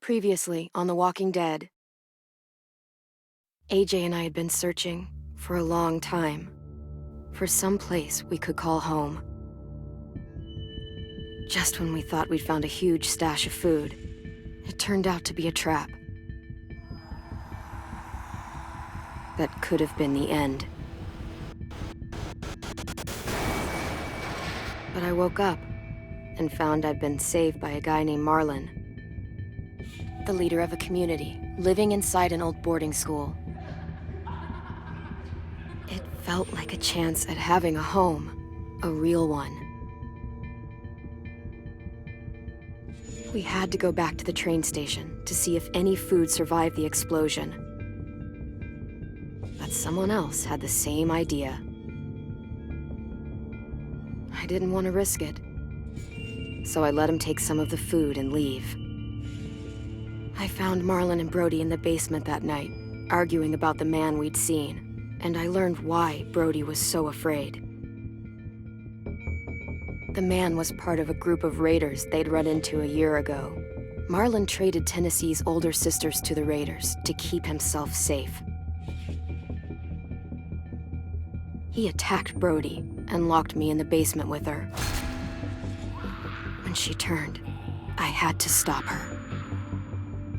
Previously on The Walking Dead, AJ and I had been searching for a long time for some place we could call home. Just when we thought we'd found a huge stash of food, it turned out to be a trap. That could have been the end. But I woke up and found I'd been saved by a guy named Marlon, the leader of a community living inside an old boarding school. It felt like a chance at having a home, a real one. We had to go back to the train station to see if any food survived the explosion. But someone else had the same idea. I didn't want to risk it, so I let him take some of the food and leave. I found Marlon and Brody in the basement that night, arguing about the man we'd seen, and I learned why Brody was so afraid. The man was part of a group of raiders they'd run into a year ago. Marlon traded Tennessee's older sisters to the raiders to keep himself safe. He attacked Brody and locked me in the basement with her. When she turned, I had to stop her.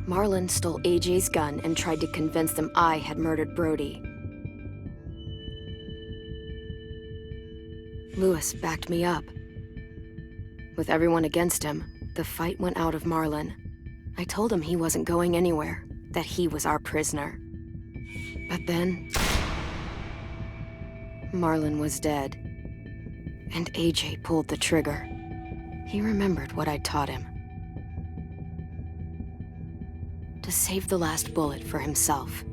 Marlon stole AJ's gun and tried to convince them I had murdered Brody. Lewis backed me up. With everyone against him, the fight went out of Marlon. I told him he wasn't going anywhere, that he was our prisoner. But then, Marlon was dead, and AJ pulled the trigger. He remembered what I'd taught him. To save the last bullet for himself.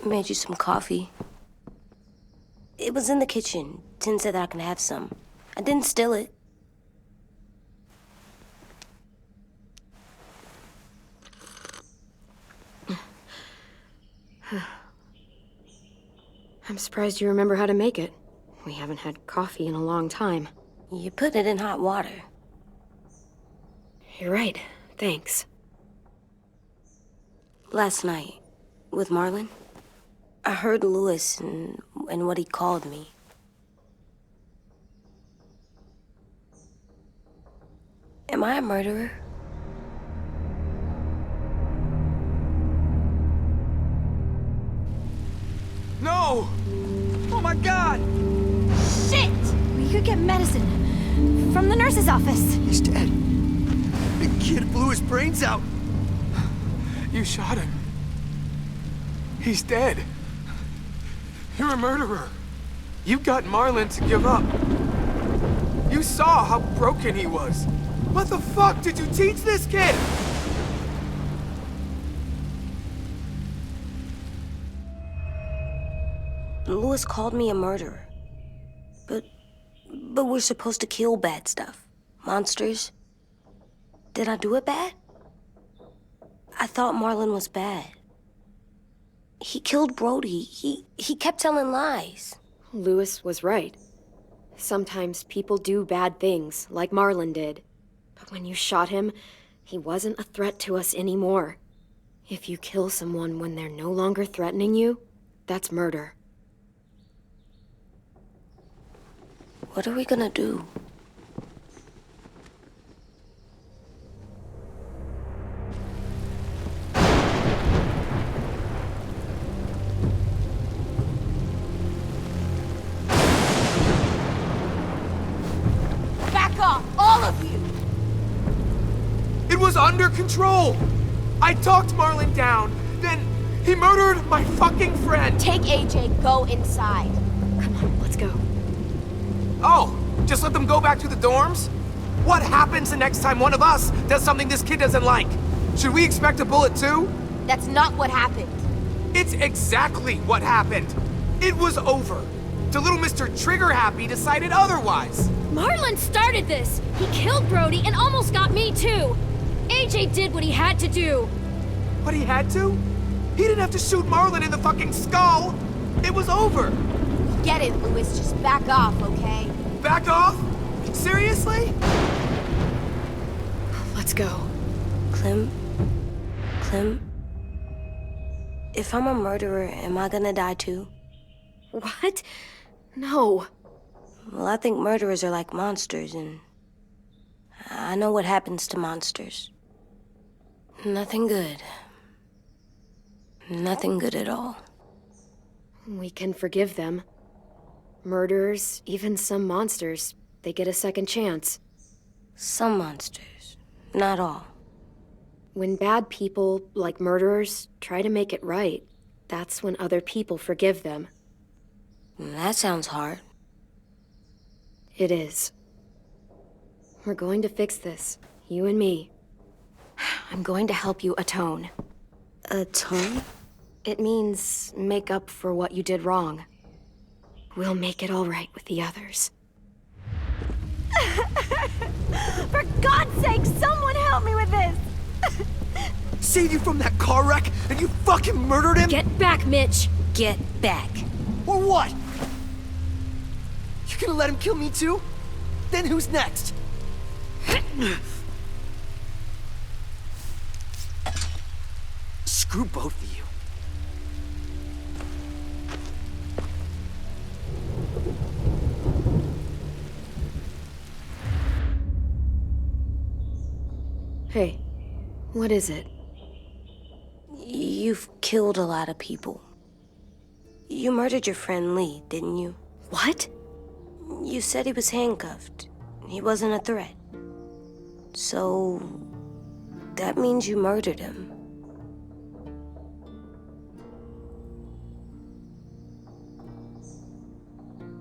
Made you some coffee. It was in the kitchen. Tin said that I can have some. I didn't steal it. I'm surprised you remember how to make it. We haven't had coffee in a long time. You put it in hot water. You're right. Thanks. Last night, with Marlon, I heard Lewis and what he called me. Am I a murderer? No! Oh my God! Shit! We could get medicine from the nurse's office. He's dead. The kid blew his brains out. You shot him. He's dead. You're a murderer. You got Marlon to give up. You saw how broken he was. What the fuck did you teach this kid? Lewis called me a murderer. But we're supposed to kill bad stuff. Monsters. Did I do it bad? I thought Marlon was bad. He killed Brody. He kept telling lies. Lewis was right. Sometimes people do bad things, like Marlon did. But when you shot him, he wasn't a threat to us anymore. If you kill someone when they're no longer threatening you, that's murder. What are we gonna do? Back off, all of you! It was under control! I talked Marlon down, then he murdered my fucking friend! Take AJ, go inside. Come on, let's go. Oh, just let them go back to the dorms? What happens the next time one of us does something this kid doesn't like? Should we expect a bullet too? That's not what happened. It's exactly what happened. It was over. Till little Mr. Trigger Happy decided otherwise. Marlon started this! He killed Brody and almost got me too! AJ did what he had to do! But he had to? He didn't have to shoot Marlon in the fucking skull! It was over! Get it, Louis, just back off, okay? Back off? Seriously? Let's go. Clem? If I'm a murderer, am I gonna die too? What? No. Well, I think murderers are like monsters, and I know what happens to monsters. Nothing good. Nothing good at all. We can forgive them. Murderers, even some monsters, they get a second chance. Some monsters, not all. When bad people, like murderers, try to make it right, that's when other people forgive them. That sounds hard. It is. We're going to fix this, you and me. I'm going to help you atone. Atone? It means make up for what you did wrong. We'll make it all right with the others. For God's sake, someone help me with this! Saved you from that car wreck, and you fucking murdered him? Get back, Mitch! Get back. Or what? You gonna let him kill me too? Then who's next? Screw both of you. Hey, what is it? You've killed a lot of people. You murdered your friend Lee, didn't you? What? You said he was handcuffed. He wasn't a threat. So, that means you murdered him.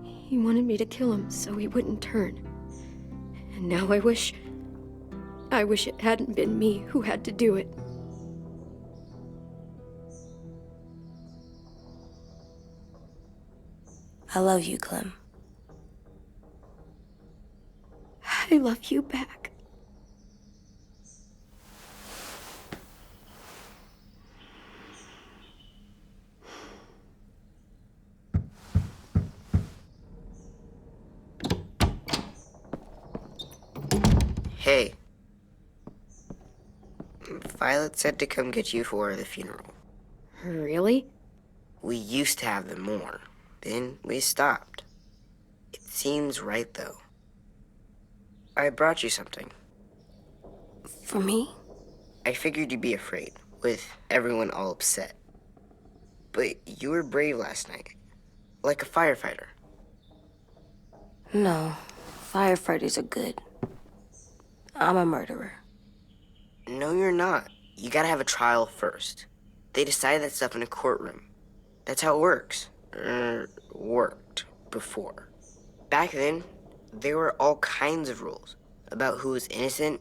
He wanted me to kill him so he wouldn't turn. And now I wish it hadn't been me who had to do it. I love you, Clem. I love you back. Hey. Violet said to come get you for the funeral. Really? We used to have them more. Then we stopped. It seems right, though. I brought you something. For me? I figured you'd be afraid, with everyone all upset. But you were brave last night. Like a firefighter. No. Firefighters are good. I'm a murderer. No, you're not. You gotta have a trial first. They decide that stuff in a courtroom. That's how it works. Worked before. Back then, there were all kinds of rules about who was innocent,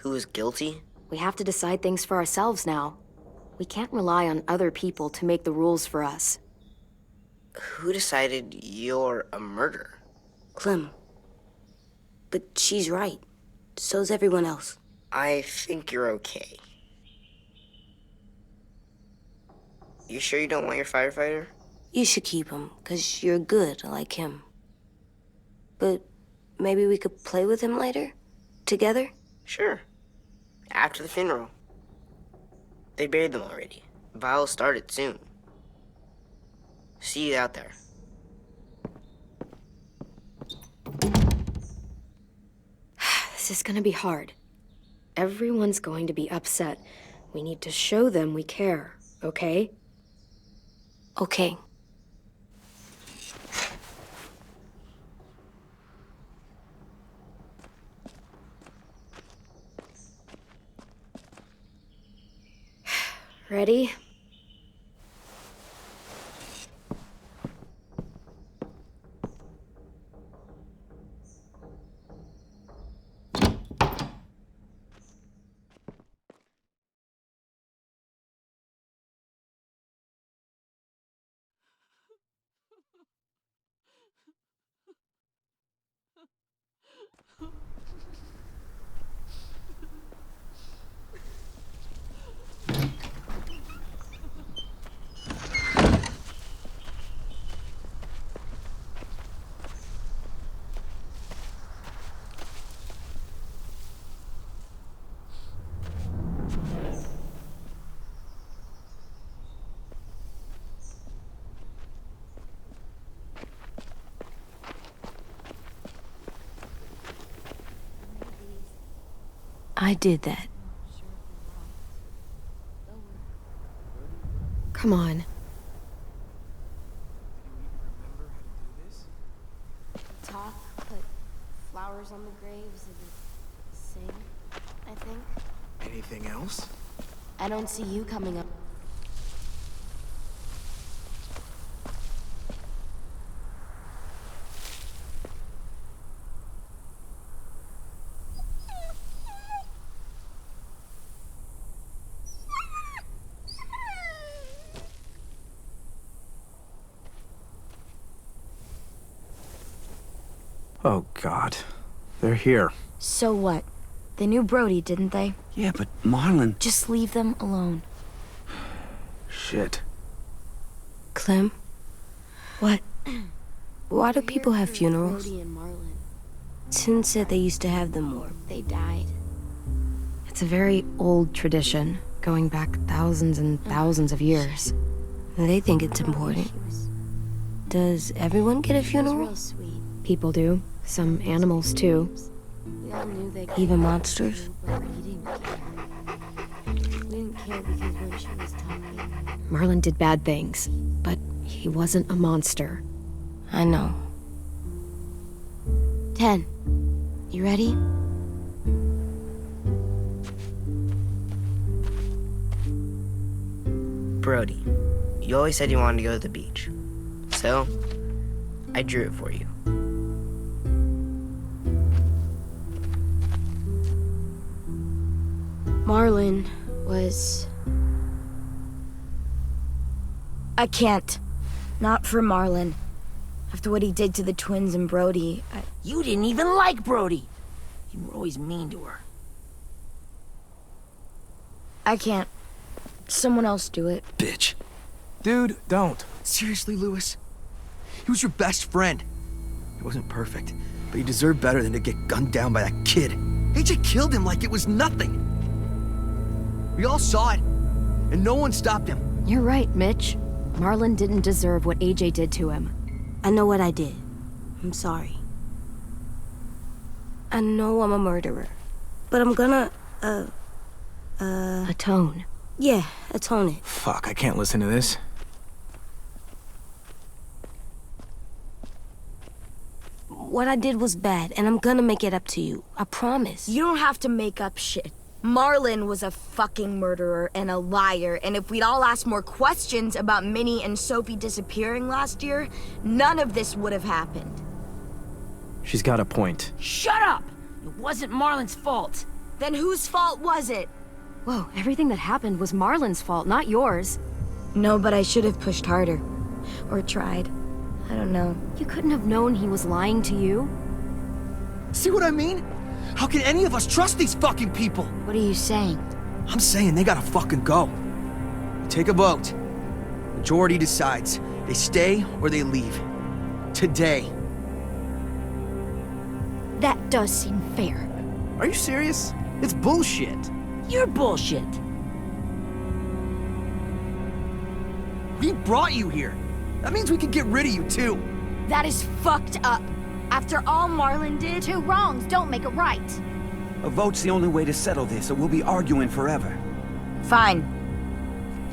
who was guilty. We have to decide things for ourselves now. We can't rely on other people to make the rules for us. Who decided you're a murderer? Clem. But she's right. So's everyone else. I think you're okay. You sure you don't want your firefighter? You should keep him, 'cause you're good like him. But maybe we could play with him later? Together? Sure. After the funeral. They buried them already. Vile'll start it soon. See you out there. This is gonna be hard. Everyone's going to be upset. We need to show them we care, okay? Okay. Ready? I did that. Come on. Talk, put flowers on the graves, and sing, I think. Anything else? I don't see you coming up. Oh, God. They're here. So what? They knew Brody, didn't they? Yeah, but Marlon... Just leave them alone. Shit. Clem? What? Why do people have funerals? Brody and Marlon. Tin said they used to have them more. They died. It's a very old tradition, going back thousands and thousands of years. They think it's important. Does everyone get a funeral? Real sweet. People do. Some animals, too. We all knew they Even monsters? but we didn't care. We didn't care because when she was talking, Marlon did bad things, but he wasn't a monster. I know. 10. You ready? Brody, you always said you wanted to go to the beach. So, I drew it for you. Marlon was... I can't. Not for Marlon. After what he did to the twins and Brody, You didn't even like Brody. You were always mean to her. I can't. Someone else do it. Bitch. Dude, don't. Seriously, Lewis? He was your best friend. He wasn't perfect, but he deserved better than to get gunned down by that kid. AJ killed him like it was nothing. We all saw it, and no one stopped him. You're right, Mitch. Marlon didn't deserve what AJ did to him. I know what I did. I'm sorry. I know I'm a murderer. But I'm gonna, Atone. yeah, atone it. Fuck, I can't listen to this. What I did was bad, and I'm gonna make it up to you. I promise. You don't have to make up shit. Marlon was a fucking murderer and a liar, and if we'd all asked more questions about Minnie and Sophie disappearing last year, none of this would have happened. She's got a point. Shut up! It wasn't Marlon's fault. Then whose fault was it? Whoa, everything that happened was Marlon's fault, not yours. No, but I should have pushed harder. Or tried. I don't know. You couldn't have known he was lying to you. See what I mean? How can any of us trust these fucking people? What are you saying? I'm saying they gotta fucking go. We take a vote. Majority decides. They stay or they leave. Today. That does seem fair. Are you serious? It's bullshit. You're bullshit. We brought you here. That means we can get rid of you, too. That is fucked up. After all Marlon did, Two wrongs don't make a right. A vote's the only way to settle this, or we'll be arguing forever. fine.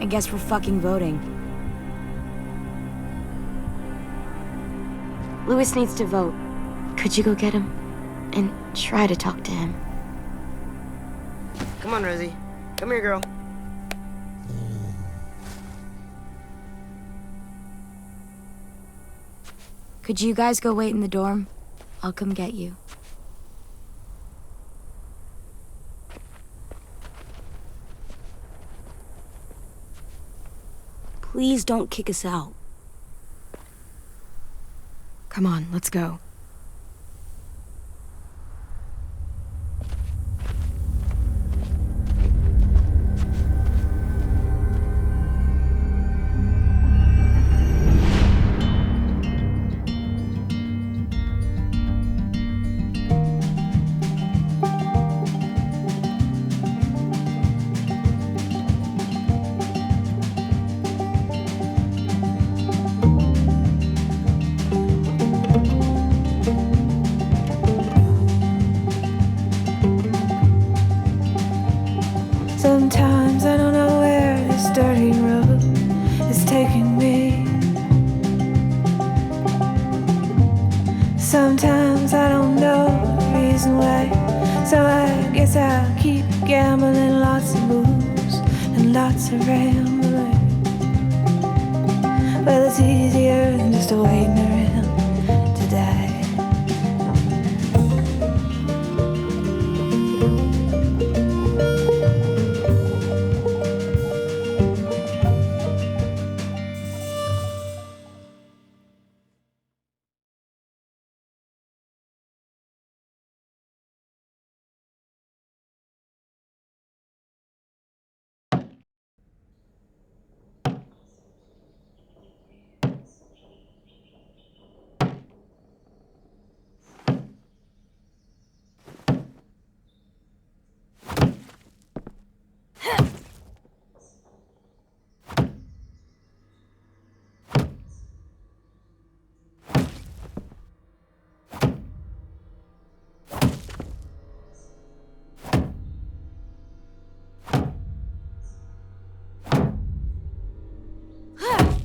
I guess we're fucking voting. Louis needs to vote. Could you go get him? And try to talk to him. Come on, Rosie. Come here, girl. Could you guys go wait in the dorm? I'll come get you. Please don't kick us out. Come on, let's go. Sometimes I don't know where this dirty road is taking me. Sometimes I don't know the reason why. So I guess I'll keep gambling, lots of moves and lots of rambling. Well, it's easier than just waiting around to die.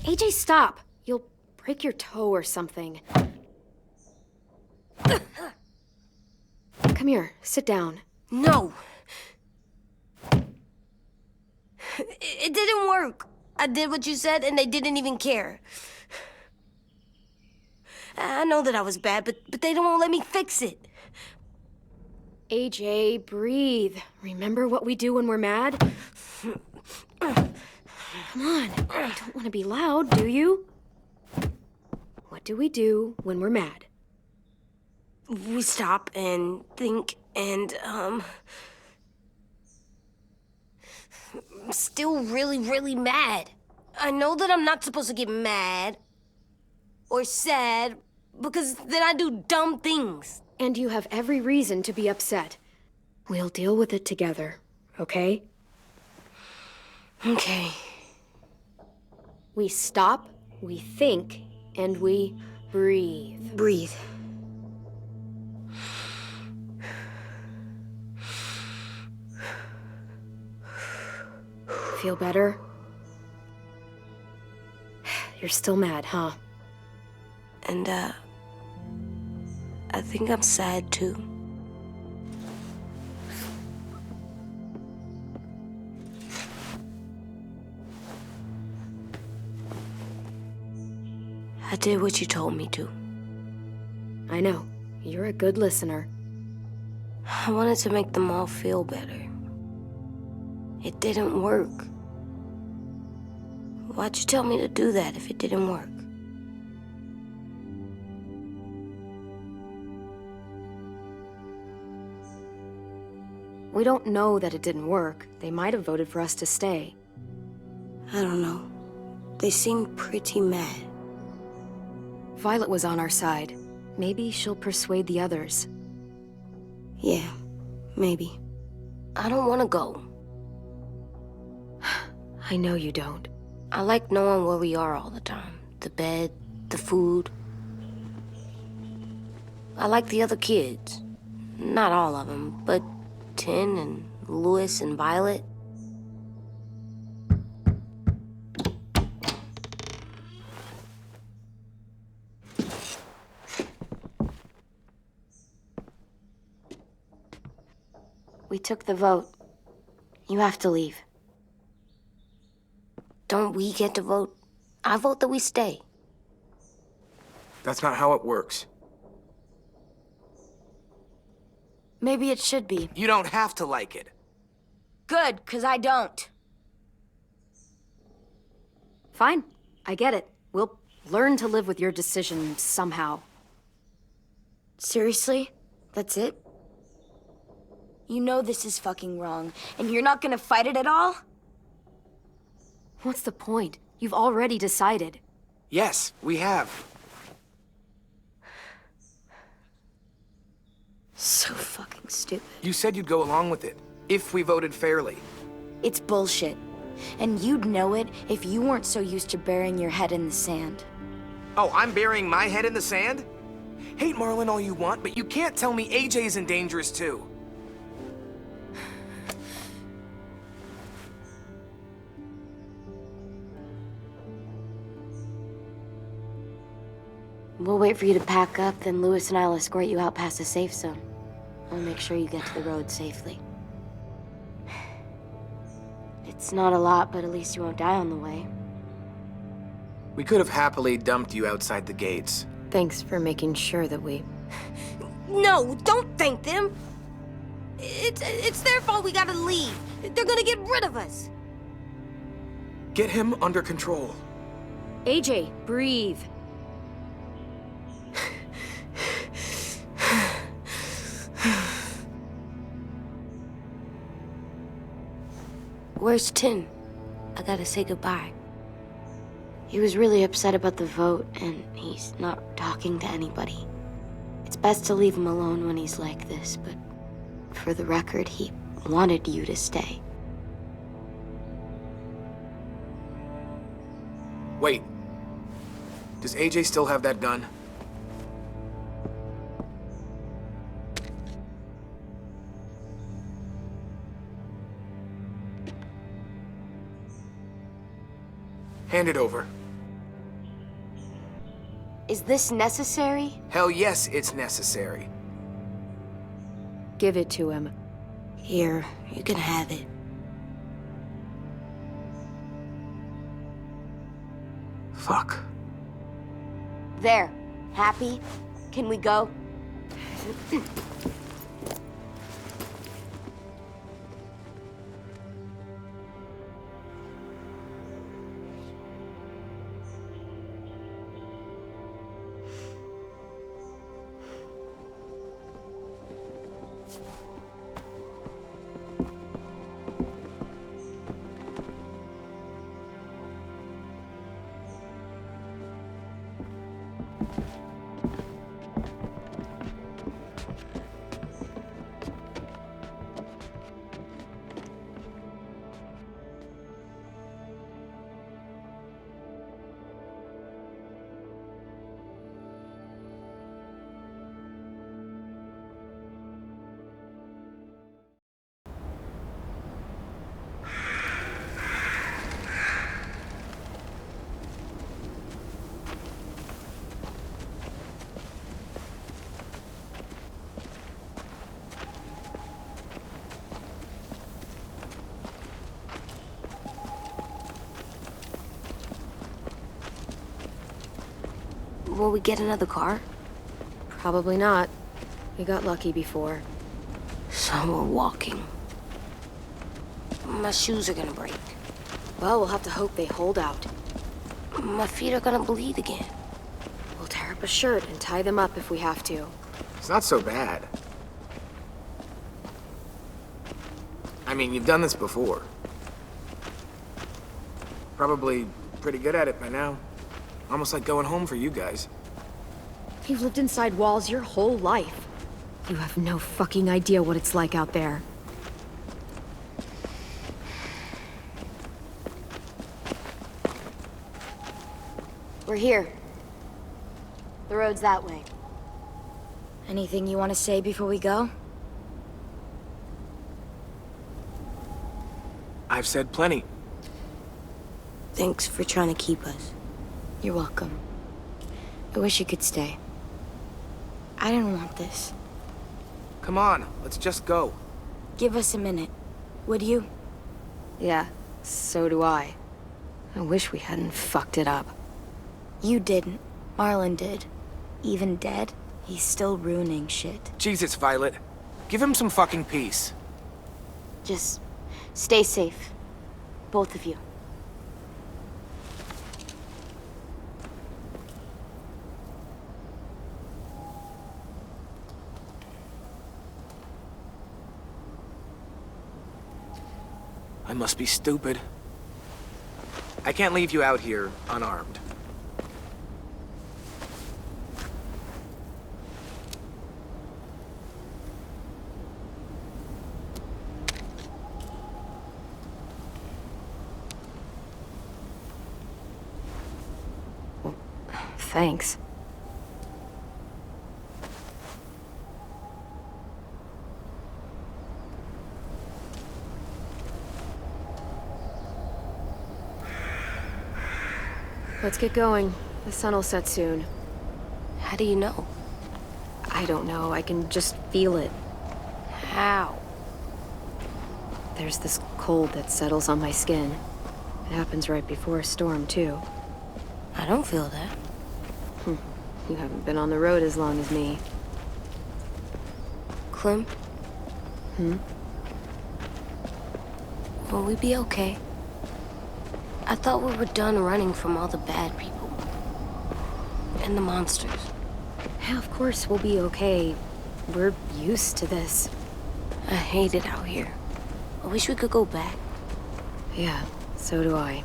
AJ, stop! You'll break your toe or something. Come here, sit down. No! It didn't work. I did what you said and they didn't even care. I know that I was bad, but they don't let me fix it. AJ, breathe. Remember what we do when we're mad? Come on, you don't want to be loud, do you? What do we do when we're mad? We stop and think and, I'm still really, really mad. I know that I'm not supposed to get mad or sad because then I do dumb things. And you have every reason to be upset. We'll deal with it together, okay? Okay. We stop, we think, and we breathe. Breathe. Feel better? You're still mad, huh? And, I think I'm sad too. I did what you told me to. I know. You're a good listener. I wanted to make them all feel better. It didn't work. Why'd you tell me to do that if it didn't work? We don't know that it didn't work. They might have voted for us to stay. I don't know. They seemed pretty mad. Violet was on our side. Maybe she'll persuade the others. Yeah, maybe. I don't want to go. I know you don't. I like knowing where we are all the time. The bed, the food. I like the other kids. Not all of them, but Tin and Louis and Violet. We took the vote. You have to leave. Don't we get to vote? I vote that we stay. That's not how it works. Maybe it should be. You don't have to like it. Good, 'cause I don't. Fine. I get it. We'll learn to live with your decision somehow. Seriously? That's it? You know this is fucking wrong, and you're not gonna fight it at all? What's the point? You've already decided. Yes, we have. So fucking stupid. You said you'd go along with it, if we voted fairly. It's bullshit. And you'd know it if you weren't so used to burying your head in the sand. Oh, I'm burying my head in the sand? Hate Marlon all you want, but you can't tell me AJ's in dangerous too. We'll wait for you to pack up, then Louis and I'll escort you out past the safe zone. I'll make sure you get to the road safely. It's not a lot, but at least you won't die on the way. We could have happily dumped you outside the gates. Thanks for making sure that we... No, don't thank them! It's their fault we gotta leave. They're gonna get rid of us. Get him under control. AJ, breathe. Where's Tin? I gotta say goodbye. He was really upset about the vote, and he's not talking to anybody. It's best to leave him alone when he's like this, but for the record, he wanted you to stay. Wait. Does AJ still have that gun? Hand it over. Is this necessary? Hell yes, it's necessary. Give it to him. Here, you can have it. Fuck. There. Happy? Can we go? Will we get another car? Probably not. We got lucky before. So we're walking. My shoes are gonna break. Well, we'll have to hope they hold out. My feet are gonna bleed again. We'll tear up a shirt and tie them up if we have to. It's not so bad. I mean, you've done this before. Probably pretty good at it by now. Almost like going home for you guys. You've lived inside walls your whole life. You have no fucking idea what it's like out there. We're here. The road's that way. Anything you want to say before we go? I've said plenty. Thanks for trying to keep us. You're welcome. I wish you could stay. I didn't want this. Come on, let's just go. Give us a minute, would you? Yeah, so do I. I wish we hadn't fucked it up. You didn't. Marlon did. Even dead, he's still ruining shit. Jesus, Violet. Give him some fucking peace. Just stay safe. Both of you. I must be stupid. I can't leave you out here unarmed. Well, thanks. Let's get going. The sun will set soon. How do you know? I don't know. I can just feel it. How? There's this cold that settles on my skin. It happens right before a storm, too. I don't feel that. You haven't been on the road as long as me. Clem? Will we be okay? I thought we were done running from all the bad people. And the monsters. Yeah, of course we'll be okay. We're used to this. I hate it out here. I wish we could go back. Yeah, so do I.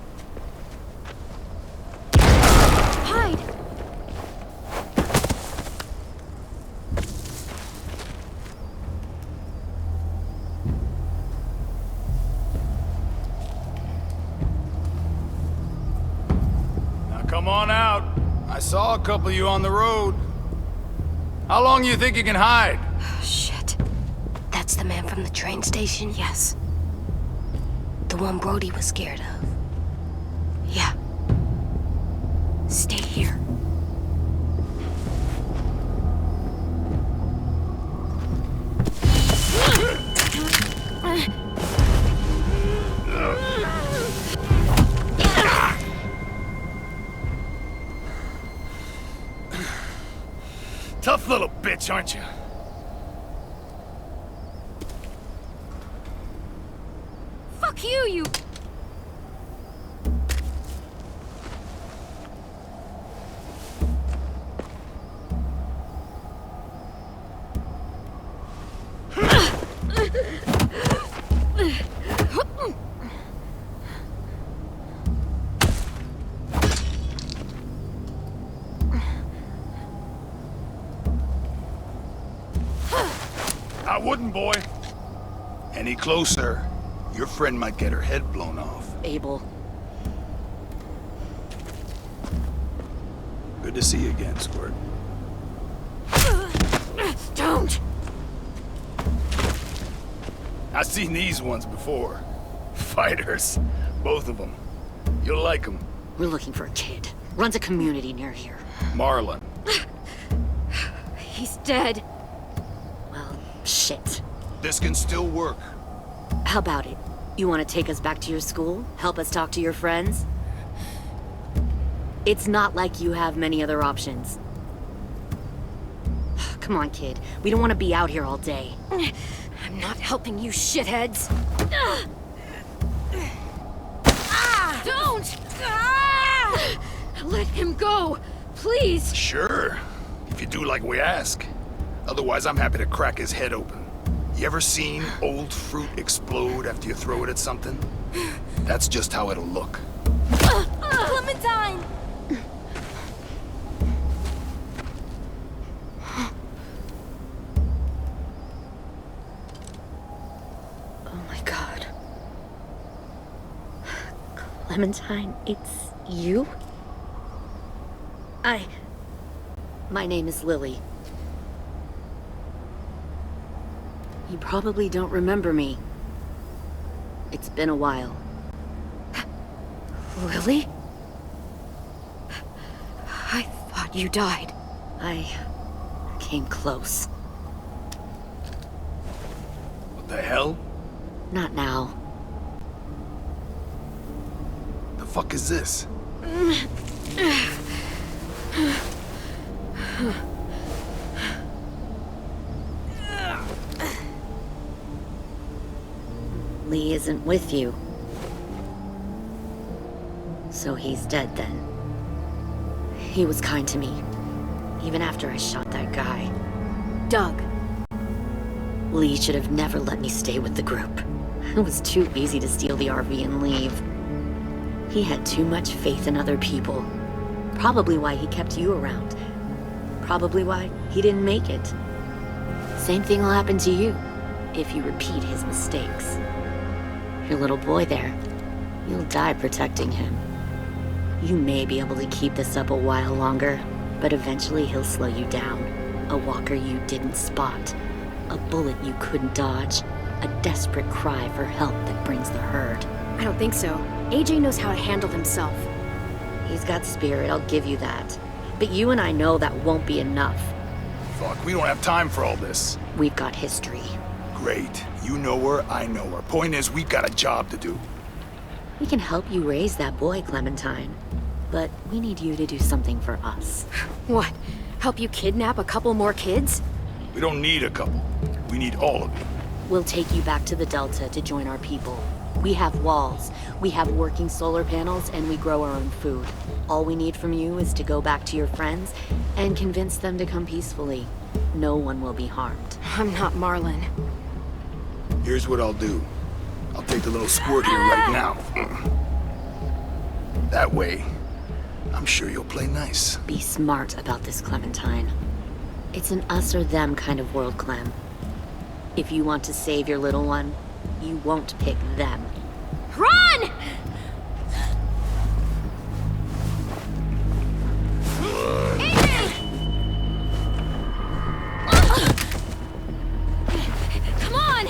Hide! Come on out. I saw a couple of you on the road. How long you think you can hide? Shit. That's the man from the train station? Yes. The one Brody was scared of. Yeah. Stay here. Tough little bitch, aren't you? Fuck you, you... I wouldn't, boy. Any closer, your friend might get her head blown off. Abel. Good to see you again, Squirt. Don't! I've seen these ones before. Fighters. Both of them. You'll like them. We're looking for a kid. Runs a community near here. Marlon. He's dead. Well, shit. This can still work. How about it? You want to take us back to your school? Help us talk to your friends? It's not like you have many other options. Come on, kid. We don't want to be out here all day. I'm not helping you shitheads. Don't! Let him go, please. Sure. If you do like we ask. Otherwise, I'm happy to crack his head open. You ever seen old fruit explode after you throw it at something? That's just how it'll look. Clementine! Oh my god. Clementine, it's you? My name is Lily. You probably don't remember me. It's been a while. Lily? I thought you died. I came close. What the hell? Not now. The fuck is this? Lee isn't with you. So he's dead then. He was kind to me, even after I shot that guy. Doug. Lee should have never let me stay with the group. It was too easy to steal the RV and leave. He had too much faith in other people. Probably why he kept you around. Probably why he didn't make it. Same thing will happen to you, if you repeat his mistakes. Your little boy there, you'll die protecting him. You may be able to keep this up a while longer, but eventually he'll slow you down. A walker you didn't spot. A bullet you couldn't dodge. A desperate cry for help that brings the herd. I don't think so. AJ knows how to handle himself. He's got spirit, I'll give you that. But you and I know that won't be enough. Fuck, we don't have time for all this. We've got history. Great. You know her, I know her. Point is, we've got a job to do. We can help you raise that boy, Clementine. But we need you to do something for us. What? Help you kidnap a couple more kids? We don't need a couple. We need all of you. We'll take you back to the Delta to join our people. We have walls, we have working solar panels, and we grow our own food. All we need from you is to go back to your friends and convince them to come peacefully. No one will be harmed. I'm not Marlon. Here's what I'll do. I'll take the little squirt here right now. That way, I'm sure you'll play nice. Be smart about this, Clementine. It's an us or them kind of world, Clem. If you want to save your little one, you won't pick them. Run! Come on!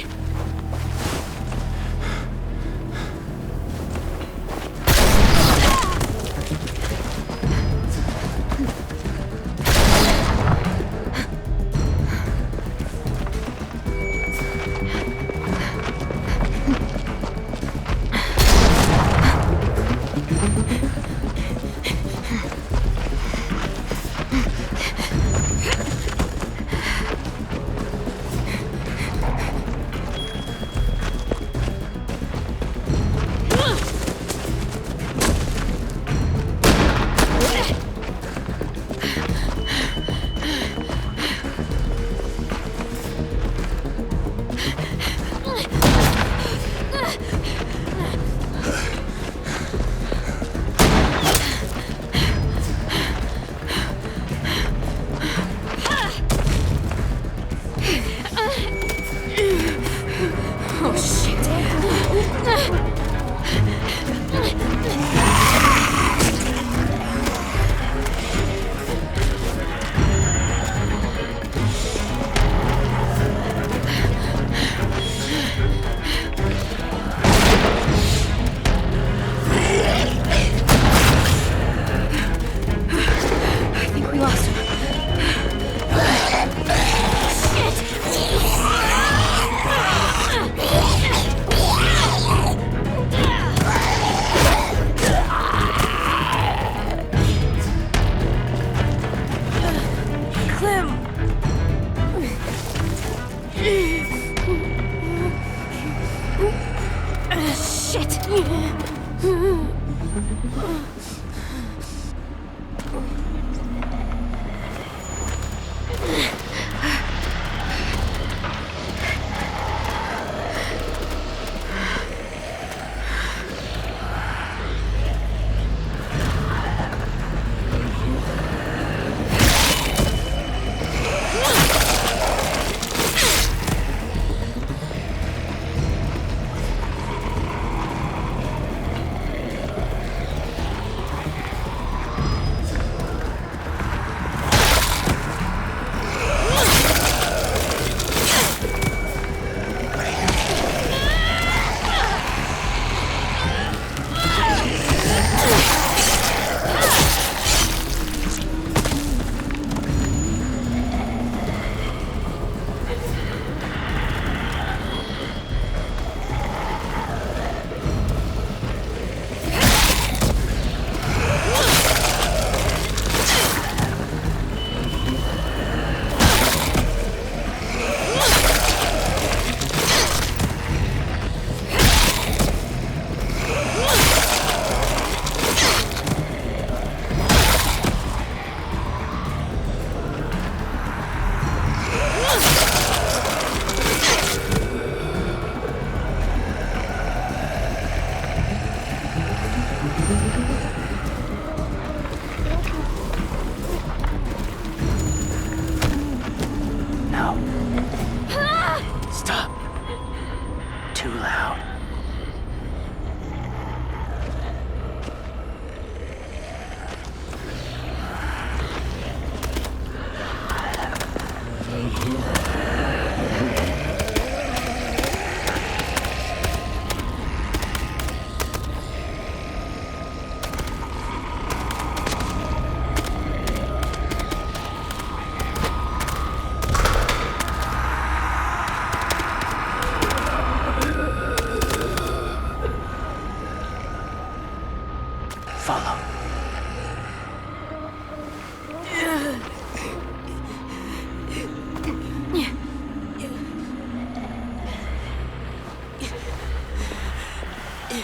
There.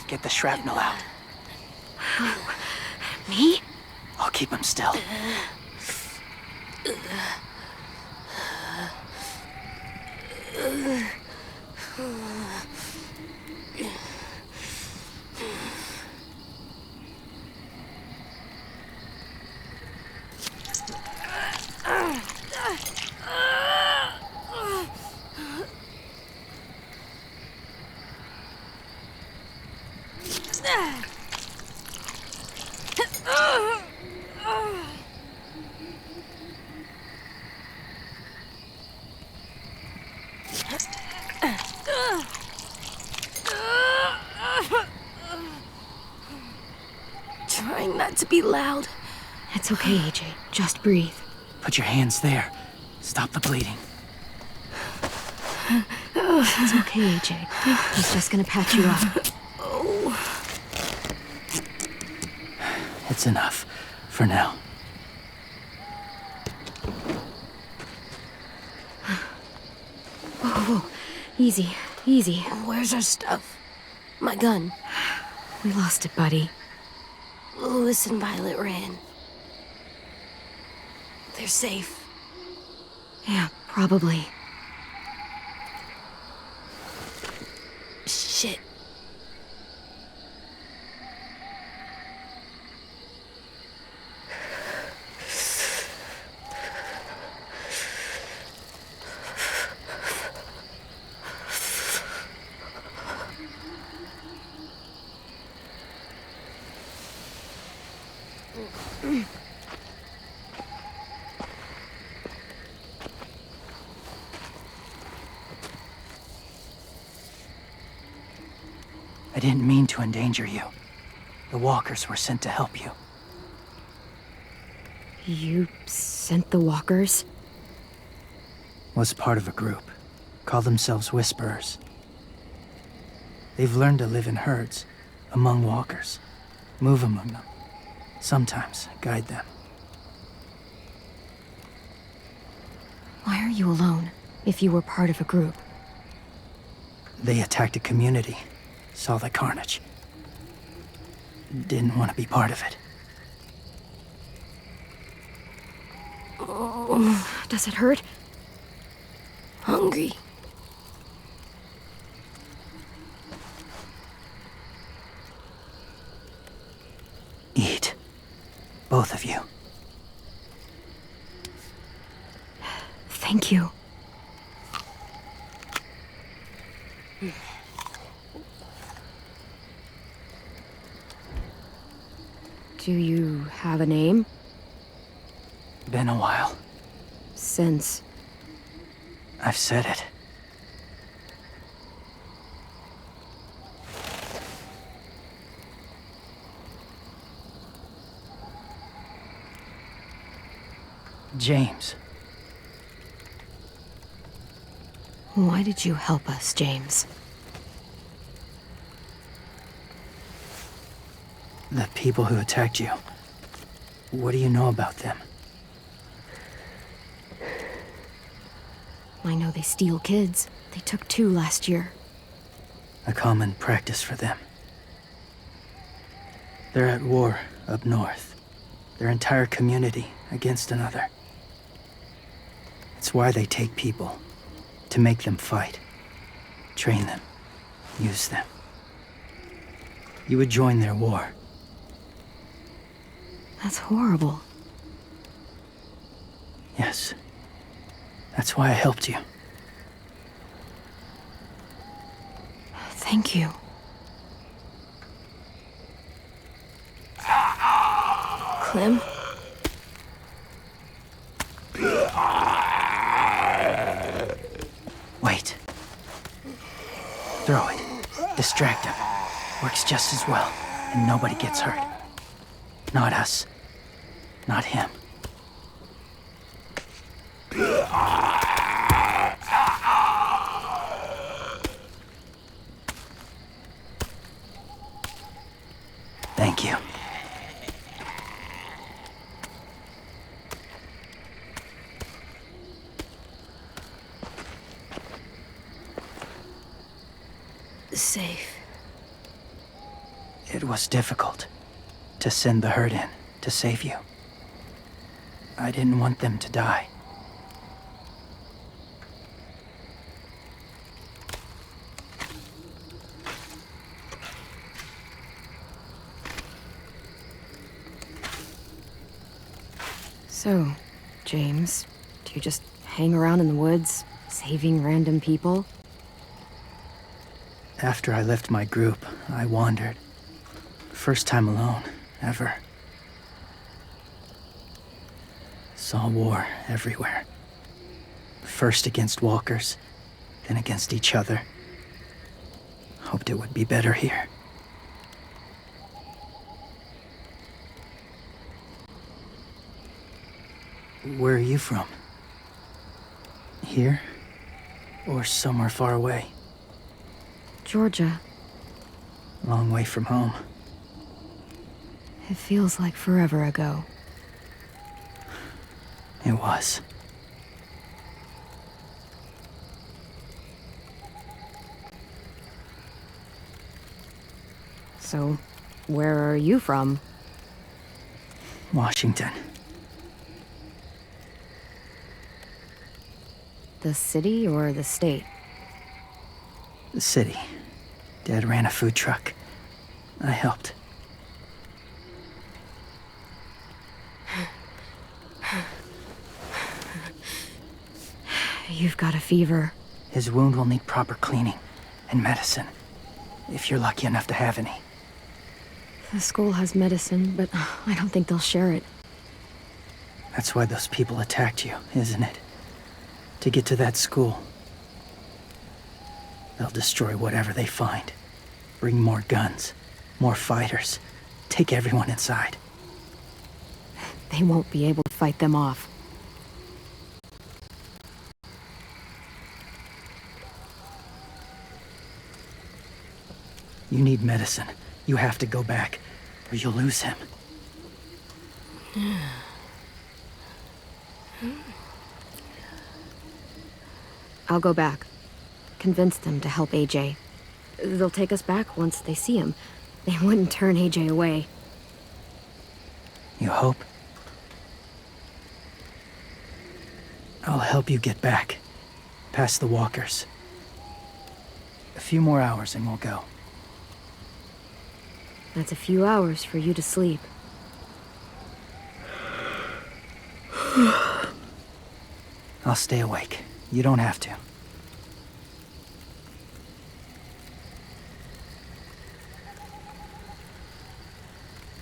Get the shrapnel out. Me? I'll keep him still. Trying not to be loud. It's okay, AJ. Just breathe. Put your hands there. Stop the bleeding. It's okay, AJ. He's just gonna patch you up. It's enough. For now. Whoa. Easy. Easy. Where's our stuff? My gun. We lost it, buddy. Louis and Violet ran. They're safe. Yeah, probably. Shit. I didn't mean to endanger you. The walkers were sent to help you. You sent the walkers? Was part of a group. Call themselves Whisperers. They've learned to live in herds, among walkers. Move among them. Sometimes guide them. Why are you alone, if you were part of a group? They attacked a community. Saw the carnage. Didn't want to be part of it. Does it hurt? Hungry. Eat. Both of you. Thank you. Do you have a name? Been a while. Since... I've said it. James. Why did you help us, James? The people who attacked you. What do you know about them? I know they steal kids. They took 2 last year. A common practice for them. They're at war up north. Their entire community against another. It's why they take people. To make them fight. Train them. Use them. You would join their war. That's horrible. Yes. That's why I helped you. Thank you. Clem? Wait. Throw it. Distract him. Works just as well, and nobody gets hurt. Not us. Not him. Thank you. Safe. It was difficult to send the herd in to save you. I didn't want them to die. So, James, do you just hang around in the woods, saving random people? After I left my group, I wandered. First time alone, ever. Saw war everywhere. First against walkers, then against each other. Hoped it would be better here. Where are you from? Here? Or somewhere far away? Georgia. Long way from home. It feels like forever ago. It was. So, where are you from? Washington. The city or the state? The city. Dad ran a food truck. I helped. You've got a fever. His wound will need proper cleaning and medicine, if you're lucky enough to have any. The school has medicine, but I don't think they'll share it. That's why those people attacked you, isn't it? To get to that school. They'll destroy whatever they find. Bring more guns, more fighters. Take everyone inside. They won't be able to fight them off. You need medicine. You have to go back, or you'll lose him. I'll go back. Convince them to help AJ. They'll take us back once they see him. They wouldn't turn AJ away. You hope? I'll help you get back. Past the walkers. A few more hours and we'll go. That's a few hours for you to sleep. I'll stay awake. You don't have to.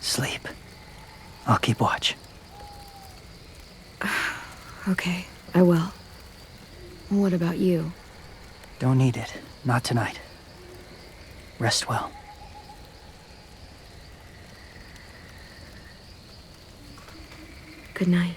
Sleep. I'll keep watch. Okay, I will. What about you? Don't need it. Not tonight. Rest well. Good night.